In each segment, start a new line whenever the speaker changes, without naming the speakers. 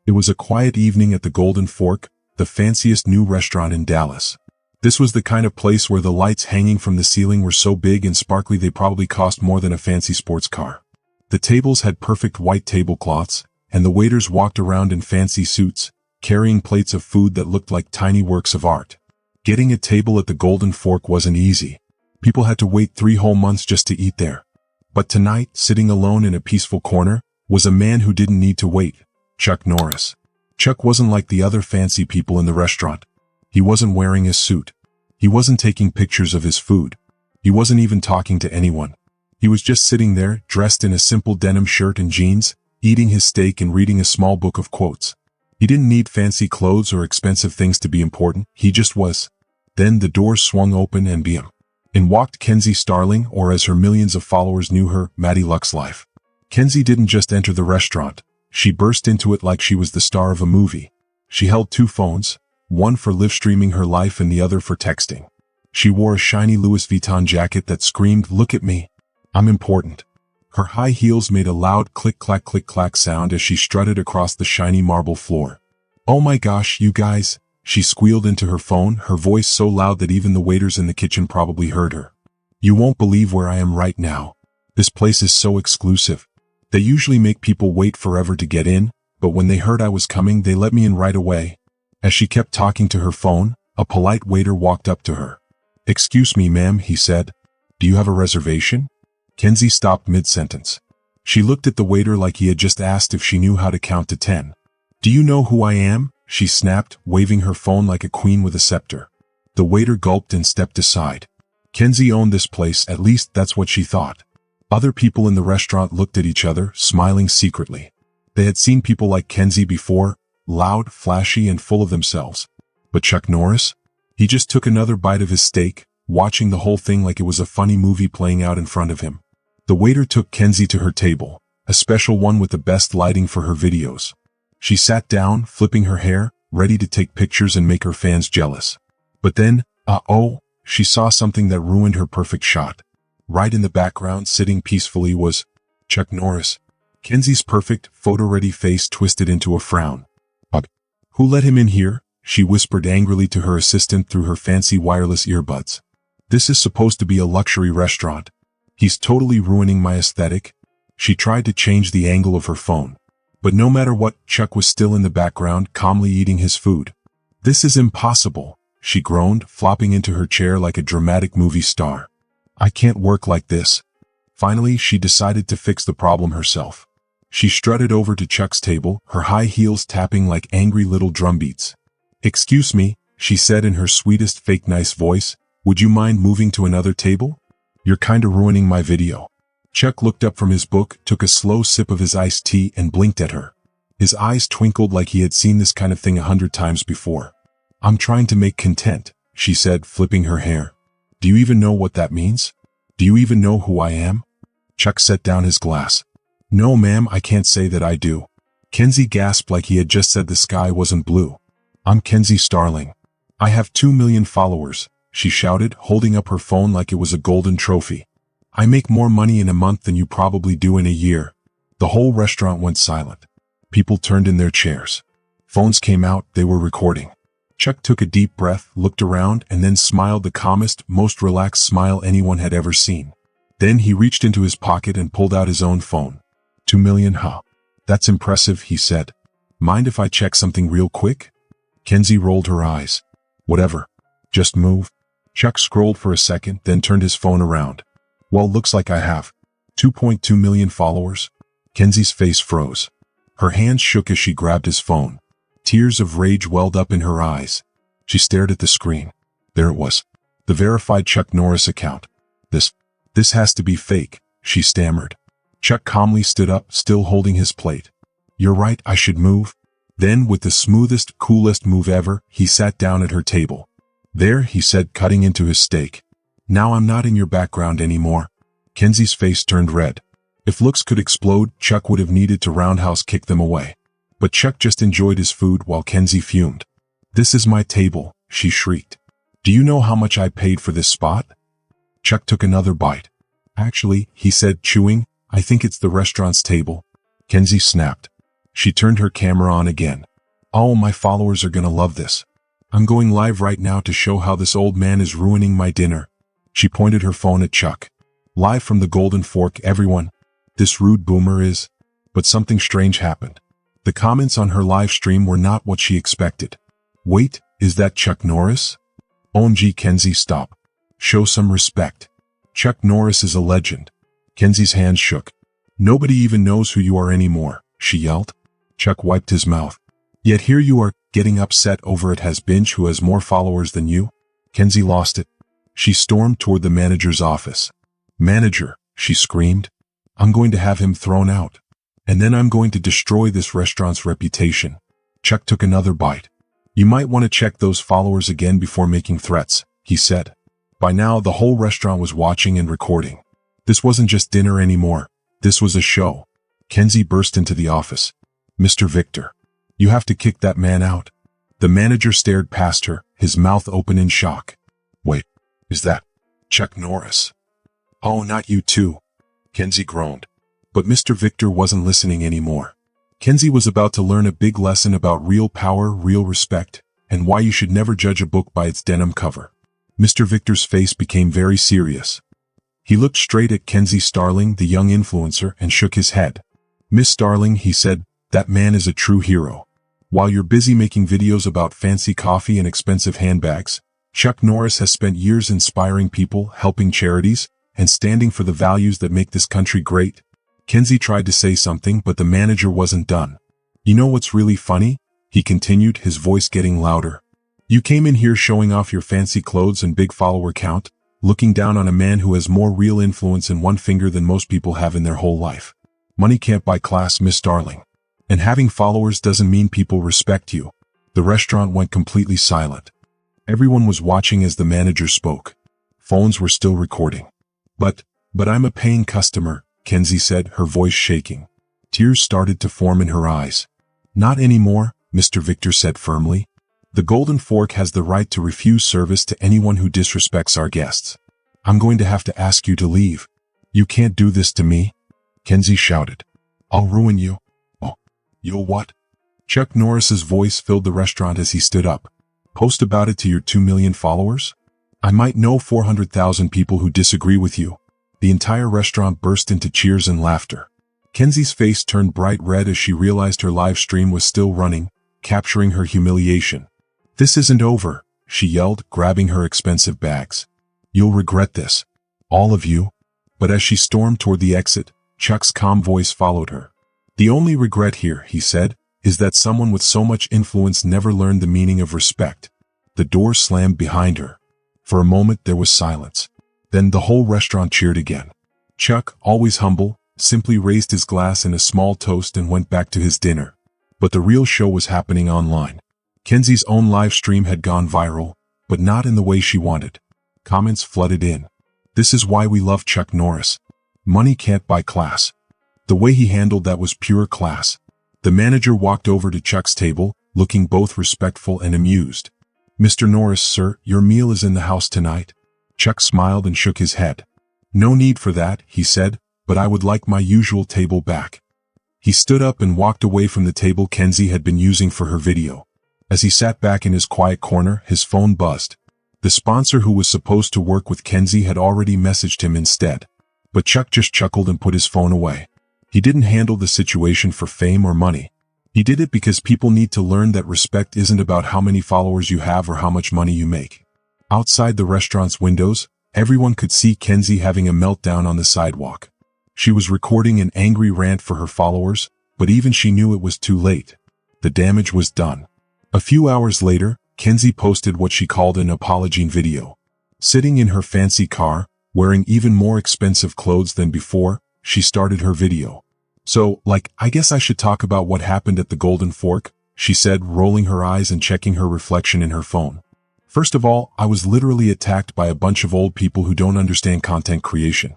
It was a quiet evening at the Golden Fork, the fanciest new restaurant in Dallas. This was the kind of place where the lights hanging from the ceiling were so big and sparkly they probably cost more than a fancy sports car. The tables had perfect white tablecloths, and the waiters walked around in fancy suits, carrying plates of food that looked like tiny works of art. Getting a table at the Golden Fork wasn't easy. People had to wait 3 whole months just to eat there. But tonight, sitting alone in a peaceful corner, was a man who didn't need to wait. Chuck Norris. Chuck wasn't like the other fancy people in the restaurant. He wasn't wearing his suit. He wasn't taking pictures of his food. He wasn't even talking to anyone. He was just sitting there, dressed in a simple denim shirt and jeans, eating his steak and reading a small book of quotes. He didn't need fancy clothes or expensive things to be important. He just was. Then the doors swung open and in walked Kenzie Starling, or as her millions of followers knew her, Maddie Lux Life. Kenzie didn't just enter the restaurant. She burst into it like she was the star of a movie. She held 2 phones, one for live streaming her life and the other for texting. She wore a shiny Louis Vuitton jacket that screamed, "Look at me. I'm important." Her high heels made a loud click-clack sound as she strutted across the shiny marble floor. "Oh my gosh, you guys," she squealed into her phone, her voice so loud that even the waiters in the kitchen probably heard her. "You won't believe where I am right now. This place is so exclusive. They usually make people wait forever to get in, but when they heard I was coming, they let me in right away." As she kept talking to her phone, a polite waiter walked up to her. "Excuse me, ma'am," he said. "Do you have a reservation?" Kenzie stopped mid-sentence. She looked at the waiter like he had just asked if she knew how to count to 10. "Do you know who I am?" she snapped, waving her phone like a queen with a scepter. The waiter gulped and stepped aside. Kenzie owned this place, at least that's what she thought. Other people in the restaurant looked at each other, smiling secretly. They had seen people like Kenzie before, loud, flashy, and full of themselves. But Chuck Norris? He just took another bite of his steak, watching the whole thing like it was a funny movie playing out in front of him. The waiter took Kenzie to her table, a special one with the best lighting for her videos. She sat down, flipping her hair, ready to take pictures and make her fans jealous. But then, she saw something that ruined her perfect shot. Right in the background, sitting peacefully, was Chuck Norris. Kenzie's perfect, photo-ready face twisted into a frown. "Who let him in here?" she whispered angrily to her assistant through her fancy wireless earbuds. "This is supposed to be a luxury restaurant. He's totally ruining my aesthetic." She tried to change the angle of her phone. But no matter what, Chuck was still in the background, calmly eating his food. "This is impossible," she groaned, flopping into her chair like a dramatic movie star. "I can't work like this." Finally, she decided to fix the problem herself. She strutted over to Chuck's table, her high heels tapping like angry little drumbeats. "Excuse me," she said in her sweetest fake nice voice, "would you mind moving to another table? You're kinda ruining my video." Chuck looked up from his book, took a slow sip of his iced tea, and blinked at her. His eyes twinkled like he had seen this kind of thing 100 times before. "I'm trying to make content," she said, flipping her hair. "Do you even know what that means? Do you even know who I am?" Chuck set down his glass. "No, ma'am, I can't say that I do." Kenzie gasped like he had just said the sky wasn't blue. "I'm Kenzie Starling. I have 2 million followers," she shouted, holding up her phone like it was a golden trophy. "I make more money in a month than you probably do in a year." The whole restaurant went silent. People turned in their chairs. Phones came out, they were recording. Chuck took a deep breath, looked around, and then smiled the calmest, most relaxed smile anyone had ever seen. Then he reached into his pocket and pulled out his own phone. 2 million, huh? That's impressive, he said. "Mind if I check something real quick?" Kenzie rolled her eyes. "Whatever. Just move." Chuck scrolled for a second, then turned his phone around. "Well, looks like I have 2.2 million followers." Kenzie's face froze. Her hands shook as she grabbed his phone. Tears of rage welled up in her eyes. She stared at the screen. There it was. The verified Chuck Norris account. This has to be fake," she stammered. Chuck calmly stood up, still holding his plate. "You're right, I should move." Then, with the smoothest, coolest move ever, he sat down at her table. "There," he said, cutting into his steak. "Now I'm not in your background anymore." Kenzie's face turned red. If looks could explode, Chuck would have needed to roundhouse kick them away. But Chuck just enjoyed his food while Kenzie fumed. "This is my table," she shrieked. "Do you know how much I paid for this spot?" Chuck took another bite. "Actually," he said, chewing, "I think it's the restaurant's table." Kenzie snapped. She turned her camera on again. Oh, my followers are gonna love this. I'm going live right now to show how this old man is ruining my dinner. She pointed her phone at Chuck. Live from the Golden Fork, everyone. This rude boomer is... But something strange happened. The comments on her live stream were not what she expected. Wait, is that Chuck Norris? OMG, Kenzie, stop. Show some respect. Chuck Norris is a legend. Kenzie's hands shook. Nobody even knows who you are anymore, she yelled. Chuck wiped his mouth. Yet here you are, getting upset over it has-binge who has more followers than you? Kenzie lost it. She stormed toward the manager's office. Manager, she screamed. I'm going to have him thrown out. And then I'm going to destroy this restaurant's reputation. Chuck took another bite. You might want to check those followers again before making threats, he said. By now, the whole restaurant was watching and recording. This wasn't just dinner anymore. This was a show. Kenzie burst into the office. Mr. Victor, you have to kick that man out. The manager stared past her, his mouth open in shock. Wait, is that Chuck Norris? Oh, not you too. Kenzie groaned. But Mr. Victor wasn't listening anymore. Kenzie was about to learn a big lesson about real power, real respect, and why you should never judge a book by its denim cover. Mr. Victor's face became very serious. He looked straight at Kenzie Starling, the young influencer, and shook his head. Miss Starling, he said, that man is a true hero. While you're busy making videos about fancy coffee and expensive handbags, Chuck Norris has spent years inspiring people, helping charities, and standing for the values that make this country great. Kenzie tried to say something, but the manager wasn't done. You know what's really funny? He continued, his voice getting louder. You came in here showing off your fancy clothes and big follower count, looking down on a man who has more real influence in one finger than most people have in their whole life. Money can't buy class, Miss Darling. And having followers doesn't mean people respect you. The restaurant went completely silent. Everyone was watching as the manager spoke. Phones were still recording. But I'm a paying customer, Kenzie said, her voice shaking. Tears started to form in her eyes. Not anymore, Mr. Victor said firmly. The Golden Fork has the right to refuse service to anyone who disrespects our guests. I'm going to have to ask you to leave. You can't do this to me, Kenzie shouted. I'll ruin you. Oh, you'll what? Chuck Norris's voice filled the restaurant as he stood up. Post about it to your 2 million followers? I might know 400,000 people who disagree with you. The entire restaurant burst into cheers and laughter. Kenzie's face turned bright red as she realized her live stream was still running, capturing her humiliation. This isn't over, she yelled, grabbing her expensive bags. You'll regret this. All of you. But as she stormed toward the exit, Chuck's calm voice followed her. The only regret here, he said, is that someone with so much influence never learned the meaning of respect. The door slammed behind her. For a moment there was silence. Then the whole restaurant cheered again. Chuck, always humble, simply raised his glass in a small toast and went back to his dinner. But the real show was happening online. Kenzie's own live stream had gone viral, but not in the way she wanted. Comments flooded in. This is why we love Chuck Norris. Money can't buy class. The way he handled that was pure class. The manager walked over to Chuck's table, looking both respectful and amused. Mr. Norris, sir, your meal is in the house tonight. Chuck smiled and shook his head. No need for that, he said, but I would like my usual table back. He stood up and walked away from the table Kenzie had been using for her video. As he sat back in his quiet corner, his phone buzzed. The sponsor who was supposed to work with Kenzie had already messaged him instead. But Chuck just chuckled and put his phone away. He didn't handle the situation for fame or money. He did it because people need to learn that respect isn't about how many followers you have or how much money you make. Outside the restaurant's windows, everyone could see Kenzie having a meltdown on the sidewalk. She was recording an angry rant for her followers, but even she knew it was too late. The damage was done. A few hours later, Kenzie posted what she called an apology video. Sitting in her fancy car, wearing even more expensive clothes than before, she started her video. So, I guess I should talk about what happened at the Golden Fork, she said, rolling her eyes and checking her reflection in her phone. First of all, I was literally attacked by a bunch of old people who don't understand content creation.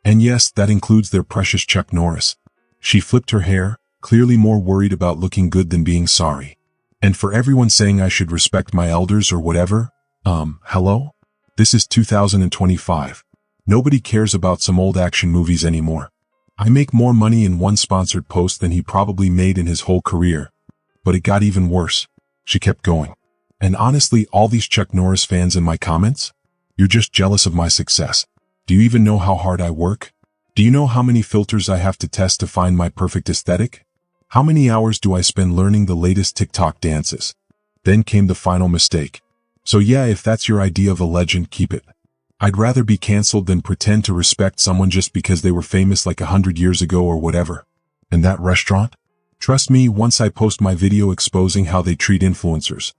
And yes, that includes their precious Chuck Norris. She flipped her hair, clearly more worried about looking good than being sorry. And for everyone saying I should respect my elders or whatever, hello? This is 2025. Nobody cares about some old action movies anymore. I make more money in one sponsored post than he probably made in his whole career. But it got even worse. She kept going. And honestly, all these Chuck Norris fans in my comments? You're just jealous of my success. Do you even know how hard I work? Do you know how many filters I have to test to find my perfect aesthetic? How many hours do I spend learning the latest TikTok dances? Then came the final mistake. So yeah, if that's your idea of a legend, keep it. I'd rather be canceled than pretend to respect someone just because they were famous like 100 years ago or whatever. And that restaurant? Trust me, once I post my video exposing how they treat influencers.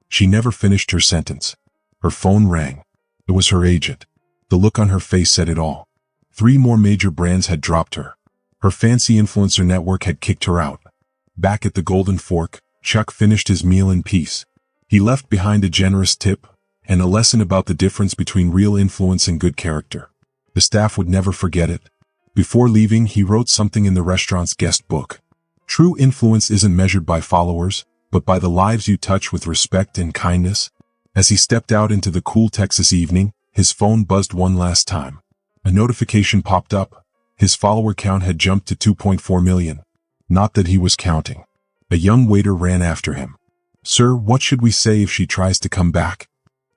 She never finished her sentence. Her phone rang. It was her agent. The look on her face said it all. 3 more major brands had dropped her. Her fancy influencer network had kicked her out. Back at the Golden Fork, Chuck finished his meal in peace. He left behind a generous tip and a lesson about the difference between real influence and good character. The staff would never forget it. Before leaving, he wrote something in the restaurant's guest book. True influence isn't measured by followers, but by the lives you touch with respect and kindness. As he stepped out into the cool Texas evening, his phone buzzed one last time. A notification popped up. His follower count had jumped to 2.4 million. Not that he was counting. A young waiter ran after him. "Sir, what should we say if she tries to come back?"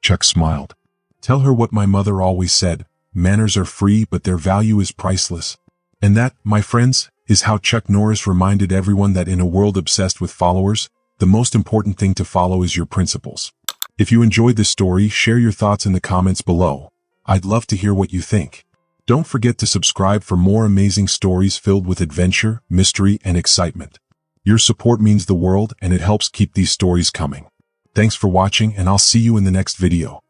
Chuck smiled. "Tell her what my mother always said, manners are free but their value is priceless." And that, my friends, is how Chuck Norris reminded everyone that in a world obsessed with followers, the most important thing to follow is your principles. If you enjoyed this story, share your thoughts in the comments below. I'd love to hear what you think. Don't forget to subscribe for more amazing stories filled with adventure, mystery, and excitement. Your support means the world and it helps keep these stories coming. Thanks for watching and I'll see you in the next video.